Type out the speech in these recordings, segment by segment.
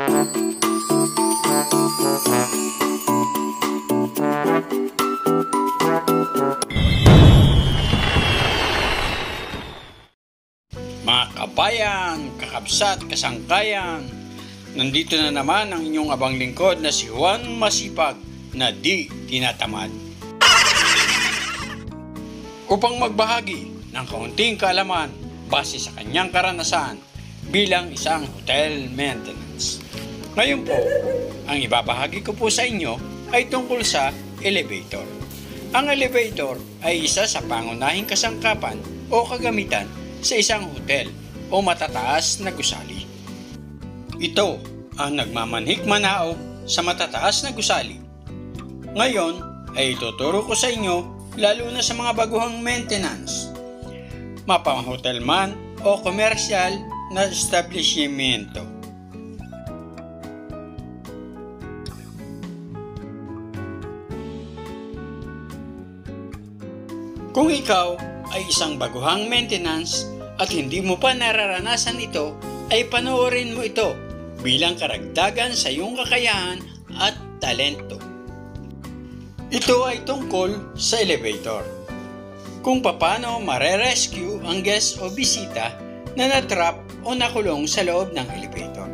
Mga kabayan, kakabsat, kasangkayan, nandito na naman ang inyong abang lingkod na si Juan Masipag na di tinatamad. Upang magbahagi ng kaunting kaalaman base sa kanyang karanasan bilang isang hotel maintenance. Ngayon po, ang ibabahagi ko po sa inyo ay tungkol sa elevator. Ang elevator ay isa sa pangunahing kasangkapan o kagamitan sa isang hotel o matataas na gusali. Ito ang nagmamanhik manao sa matataas na gusali. Ngayon ay ituturo ko sa inyo lalo na sa mga baguhang maintenance, mapang hotel man o komersyal na establishmento. Kung ikaw ay isang baguhang maintenance at hindi mo pa nararanasan ito, ay panoorin mo ito bilang karagdagan sa iyong kakayahan at talento. Ito ay tungkol sa elevator. Kung paano mare-rescue ang guest o bisita na natrap o nakulong sa loob ng elevator.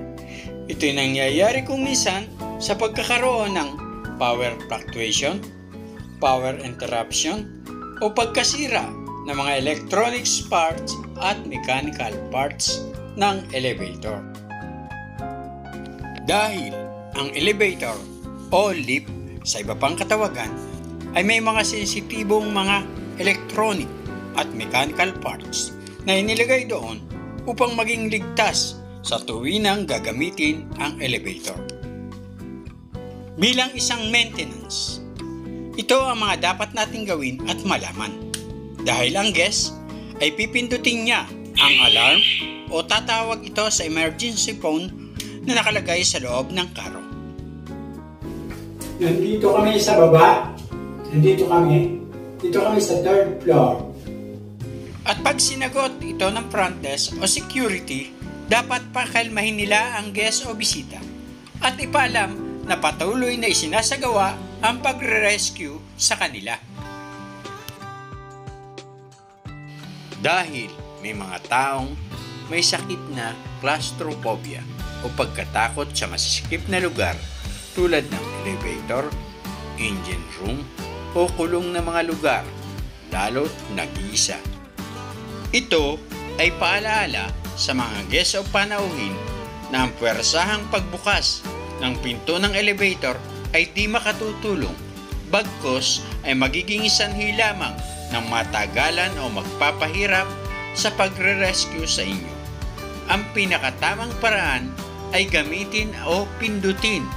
Ito'y nangyayari kung minsan sa pagkakaroon ng power fluctuation, power interruption, o pagkasira ng mga electronics parts at mechanical parts ng elevator. Dahil ang elevator o lift sa iba pang katawagan ay may mga sensitibong mga electronic at mechanical parts na inilagay doon upang maging ligtas sa tuwinang gagamitin ang elevator. Bilang isang maintenance, ito ang mga dapat nating gawin at malaman. Dahil ang guest ay pipindutin niya ang alarm o tatawag ito sa emergency phone na nakalagay sa loob ng karo. Nandito kami sa baba. Dito kami sa 3rd floor. At pag sinagot ito ng front desk o security, dapat pakalmahin nila ang guest o bisita at ipaalam na patuloy na isinasagawa ang pagre-rescue sa kanila. Dahil may mga taong may sakit na claustrophobia o pagkatakot sa masisikip na lugar tulad ng elevator, engine room o kulong na mga lugar, lalo't nag-iisa. Ito ay paalaala sa mga guest o panauhin na ang puwersahang pagbukas ng pinto ng elevator ay di makatutulong, bagkus ay magiging sanhi lamang ng matagalan o magpapahirap sa pagre-rescue sa inyo. Ang pinakatamang paraan ay gamitin o pindutin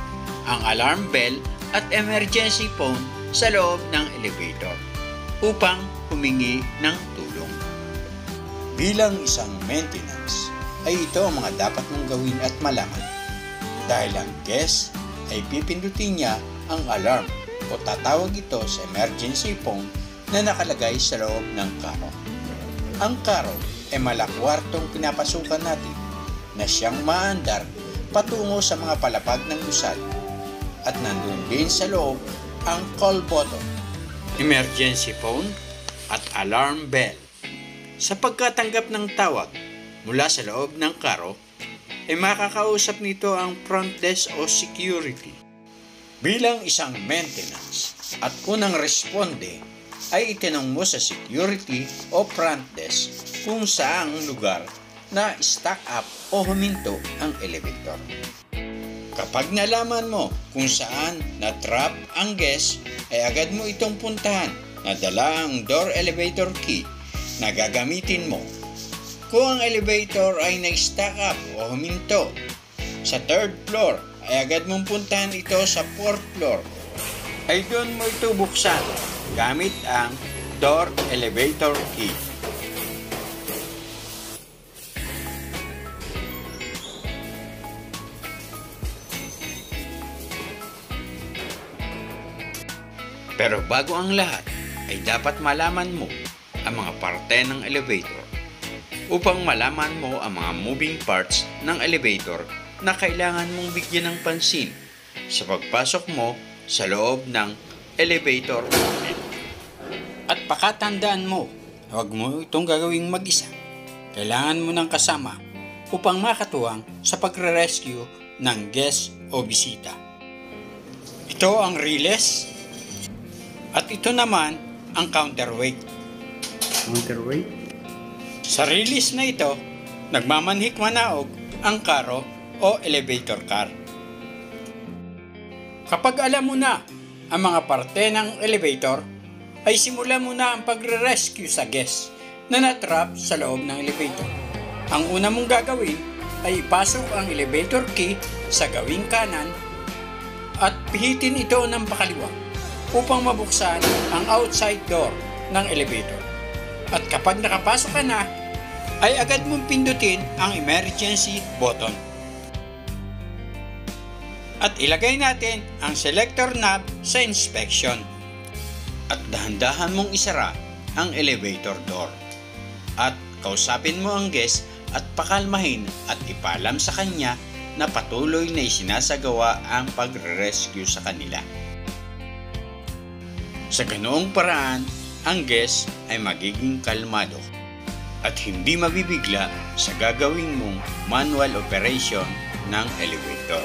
ang alarm bell at emergency phone sa loob ng elevator upang humingi ng tulong. Bilang isang maintenance, ay ito ang mga dapat mong gawin at malaman. Dahil ang guest ay pipindutin niya ang alarm o tatawag ito sa emergency phone na nakalagay sa loob ng karo. Ang karo ay malakwartong pinapasukan natin na siyang maandar patungo sa mga palapag ng gusali at nandun din sa loob ang call button, emergency phone at alarm bell. Sa pagkatanggap ng tawag mula sa loob ng karo, ay makakausap nito ang front desk o security. Bilang isang maintenance at unang responde, ay itinanong mo sa security o front desk kung saang lugar na stack up o huminto ang elevator. Kapag nalaman mo kung saan na-trap ang guest, ay agad mo itong puntahan na dala ang door elevator key na gagamitin mo. Kung ang elevator ay na-stack up o huminto sa 3rd floor, ay agad mong puntahan ito sa 4th floor. Ay doon mo ito buksan gamit ang door elevator key. Pero bago ang lahat, ay dapat malaman mo ang mga parte ng elevator. Upang malaman mo ang mga moving parts ng elevator, na kailangan mong bigyan ng pansin sa pagpasok mo sa loob ng elevator. At pakatandaan mo, huwag mo itong gagawing mag-isa. Kailangan mo ng kasama upang makatuwang sa pagre-rescue ng guest o bisita. Ito ang release at ito naman ang counterweight. Counterweight? Sa release na ito, nagmamanhik manaog ang karo o elevator car. Kapag alam mo na ang mga parte ng elevator, ay simula mo na ang pagre-rescue sa guest na natrap sa loob ng elevator. Ang una mong gagawin ay ipasok ang elevator key sa gawing kanan at pihitin ito ng pakaliwa upang mabuksan ang outside door ng elevator. At kapag nakapasok ka na, ay agad mong pindutin ang emergency button. At ilagay natin ang selector knob sa inspection. At dahan-dahan mong isara ang elevator door. At kausapin mo ang guest at pakalmahin at ipalam sa kanya na patuloy na isinasagawa ang pagre-rescue sa kanila. Sa ganoong paraan, ang guest ay magiging kalmado at hindi mabibigla sa gagawin mong manual operation ng elevator.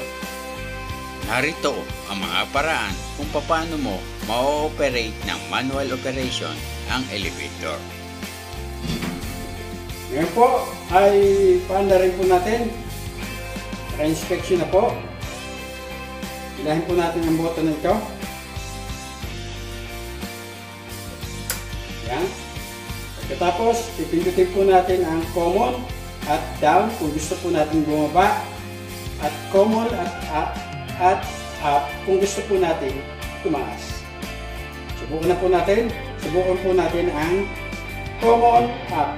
Narito ang mga paraan kung paano mo ma-operate ng manual operation ang elevator. Ngayon po ay paanda rin po natin. Naka-inspection na po. Ilahin po natin ang button na ito. Yan. Pagkatapos, pipindutin po natin ang common at down kung gusto po natin bumaba. At common at up kung gusto po natin tumaas. Subukan na po natin. Subukan po natin ang common up.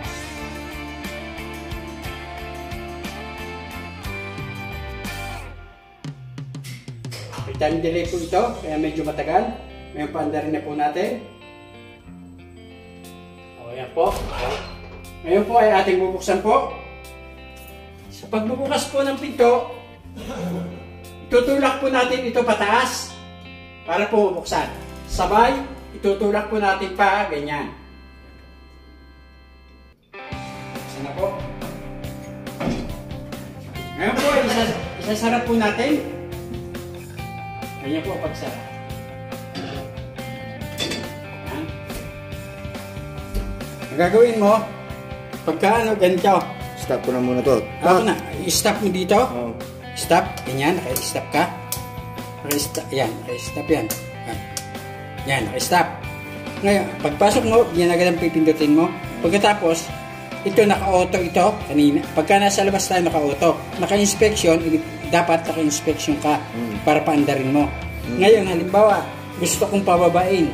May time delay po ito, kaya medyo matagal. Ngayon paanda rin na po natin. Ayan po. Ngayon po ay ating bubuksan po. Sa pagbubukas po ng pinto, itutulak po natin ito pataas para po bubuksan. Sabay, itutulak po natin pa ganyan. Buksan na po. Ngayon po, isasara po natin. Ganyan po pagsara. Ang gagawin mo, pagka ganito. Stop ko na muna to. Ako na, i-stop mo dito. Oh. Stop, ganyan, naka-stop ka. Naka-stop, yan, naka-stop yan. Yan, naka-stop. Ngayon, pagpasok mo, yan agad ang pipindutin mo. Pagkatapos, ito naka-auto ito, kanina. Pagka nasa labas tayo naka-auto, naka-inspection, dapat naka-inspection ka para paandarin mo. Ngayon, halimbawa, gusto kong pababain.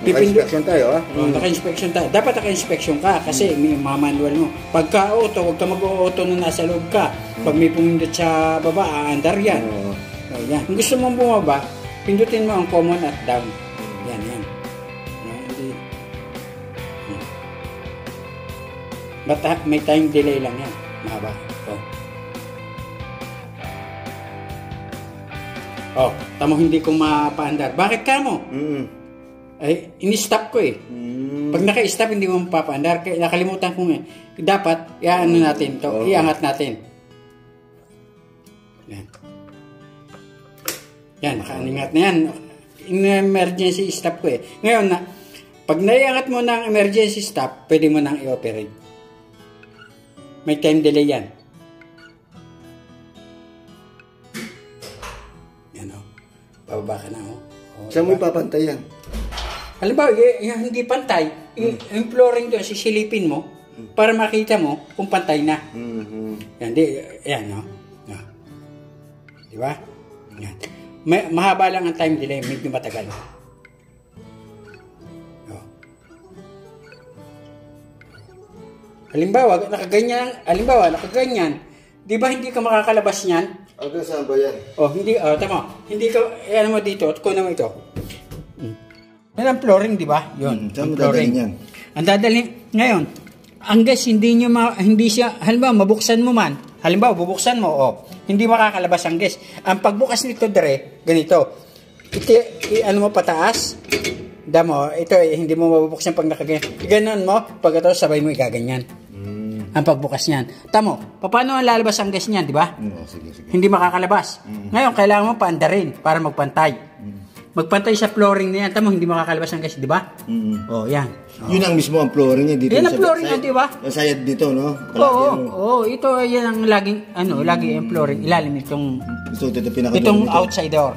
Naka-inspection tayo, ha? Naka-inspection tayo. Dapat naka-inspection ka kasi may manual mo. Pagka auto, huwag ka mag-auto na nasa loob ka. Pag may pumindot sa baba, aandar yan. So, yan. Kung gusto mong bumaba, pindutin mo ang common at down. Yan, yan. But may time delay lang yan. Mahaba. Tamo hindi ko mapaandar. Bakit ka mo? Ay, ini-stop ko eh. Pag naka-stop, hindi mo mapapaandar. Kaya nakalimutan ko nga. Dapat, i-ano natin to, iangat natin. Yan. Yan, naka-aningat na yan. In-emergency stop ko eh. Ngayon, pag naiangat mo ng emergency stop, pwede mo nang i-operate. May time delay yan. Yan o. Bababa ka na o. Saan mo ipapantay yan? Halimbawa, hindi pantay, yung flooring doon, sisilipin mo para makita mo kung pantay na. Yan, yan, no? Di ba? Yan. Mahaba lang ang time delay, medyo matagal. Halimbawa, nakaganyan, di ba hindi ka makakalabas niyan? Hanggang saan ba yan? Tama. Hindi ka, ano mo dito, kunin mo ito. Yan ang flooring, di ba? Yun. Saan mo dadalhin yan? Ang dadalhin, ngayon, ang gas, hindi siya, halimbawa, mabuksan mo man, Halimbawa, bubuksan mo, hindi makakalabas ang gas. Ang pagbukas nito, dire, ganito. Ano mo pataas, damo, ito hindi mo mabubuksan pag nakaganyan. Ganon mo, pagkatapos sabay mo igaganyan. Ang pagbukas niyan. Tamo, paano ang lalabas ang gas niyan, di ba? Sige. Hindi makakalabas. Ngayon, kailangan mo paandarin para magpantay. Magpantay sa flooring na yan. Tamo, hindi makakalabas ang gas, di ba? Yan. Yun ang mismo ang flooring niya dito. Yan ang flooring niya, di ba? Yung sayad dito, no? Ito yan ang laging, lagi ang flooring. Ilalim itong outside door.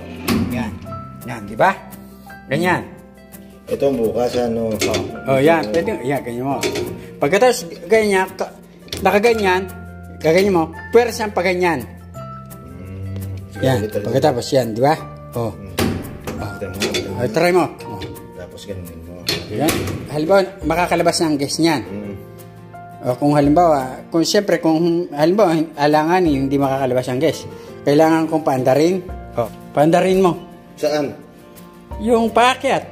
Yan, di ba? Ganyan. Ito ang bukas, ano? Yan. Pwede, ganyan mo. Pagkatapos, ganyan, nakaganyan, gaganyan mo, pwersa ang paganyan. Yan, pagkatapos yan, di ba? Try mo. Tapos ganunin mo. Yan. Halimbawa, makakalabas ng gas niyan. Kung halimbawa, kung alanganin, hindi makakalabas ang gas. Kailangan kong paandarin. Paandarin mo. Saan? Yung paakyat.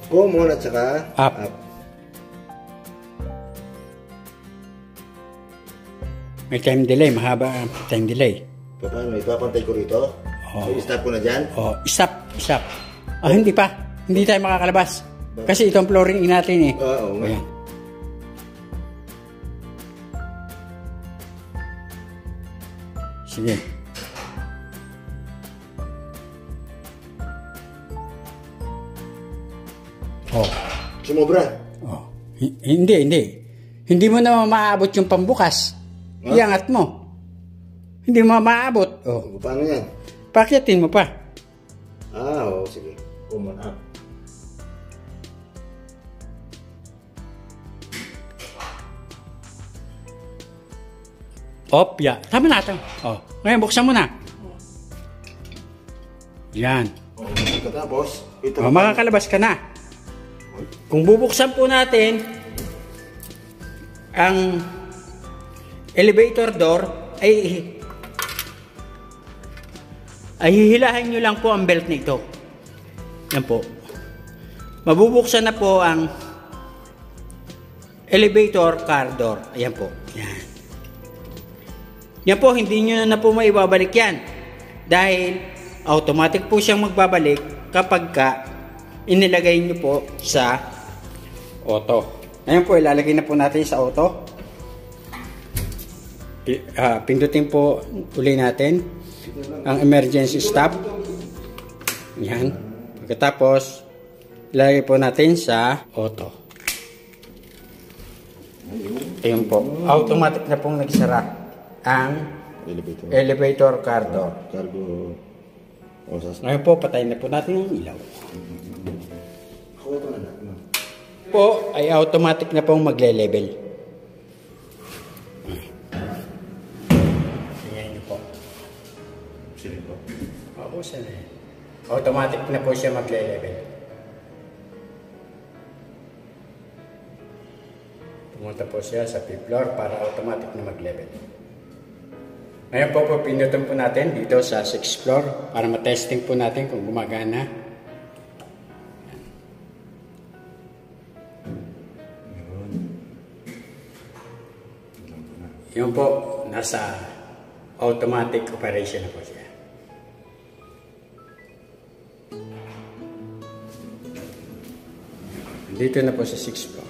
Go muna at saka up. May time delay, mahaba ang time delay. Paano? Ipapantay ko rito? I-stop ko na dyan? Stop. Hindi pa. Hindi tayo makakalabas. Kasi itong flooring natin Oo nga. Ayan. Sige. Sumobra? Hindi. Hindi mo na maaabot yung pambukas. Iangat mo. Hindi mo maaabot. Paano yan? Pakyatin mo pa. Sige. Come on up. Tama na ito. Ngayon, buksan mo na. Yan. Tapos, ito. Makakalabas ka na. Kung bubuksan po natin ang elevator door, ay hihilahin nyo lang po ang belt nito. Yan po. Mabubuksan na po ang elevator car door. Ayan po. Yan po, hindi nyo na po maibabalik yan. Dahil automatic po siyang magbabalik kapag inilagay nyo po sa auto. Ngayon po, ilalagay na po natin sa auto. Pindutin po uli natin ang emergency stop. Yan. Pagkatapos, ilalagay po natin sa auto. Ayun po. Automatic na pong nagsara ang elevator car door. Ngayon po, patayin na po natin yung ilaw. Po ay automatic na pong magle-level. Tingnan nyo po. Sino po? Automatic na po siya magle-level. Pumunta po siya sa fifth floor para automatic na mag-level. Ngayon po, pindutin po natin dito sa 6th floor para matesting po natin kung gumagana. Yun po, nasa automatic operation na po siya. Dito na po sa 6th floor.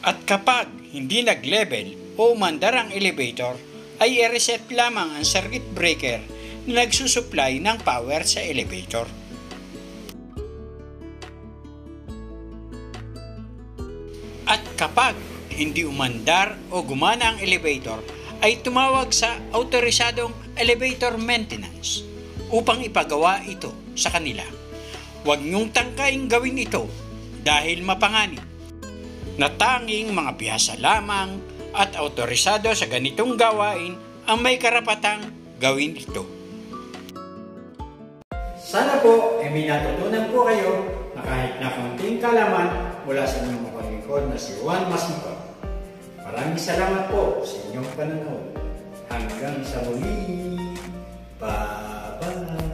At kapag hindi nag-level o umandar ang elevator, ay i-reset lamang ang circuit breaker na nagsusupply ng power sa elevator. At kapag hindi umandar o gumana ang elevator, ay tumawag sa autorisadong elevator maintenance upang ipagawa ito sa kanila. Huwag niyong tangkaing gawin ito dahil mapanganib na tanging mga bihasa lamang at autorisado sa ganitong gawain ang may karapatang gawin ito. Sana po may natutunan po kayo na kahit na konting kalaman mula sa inyong mapalingkod na si Juan Masipag. Maraming salamat po sa inyong panonood. Hanggang sa muli. Bye-bye.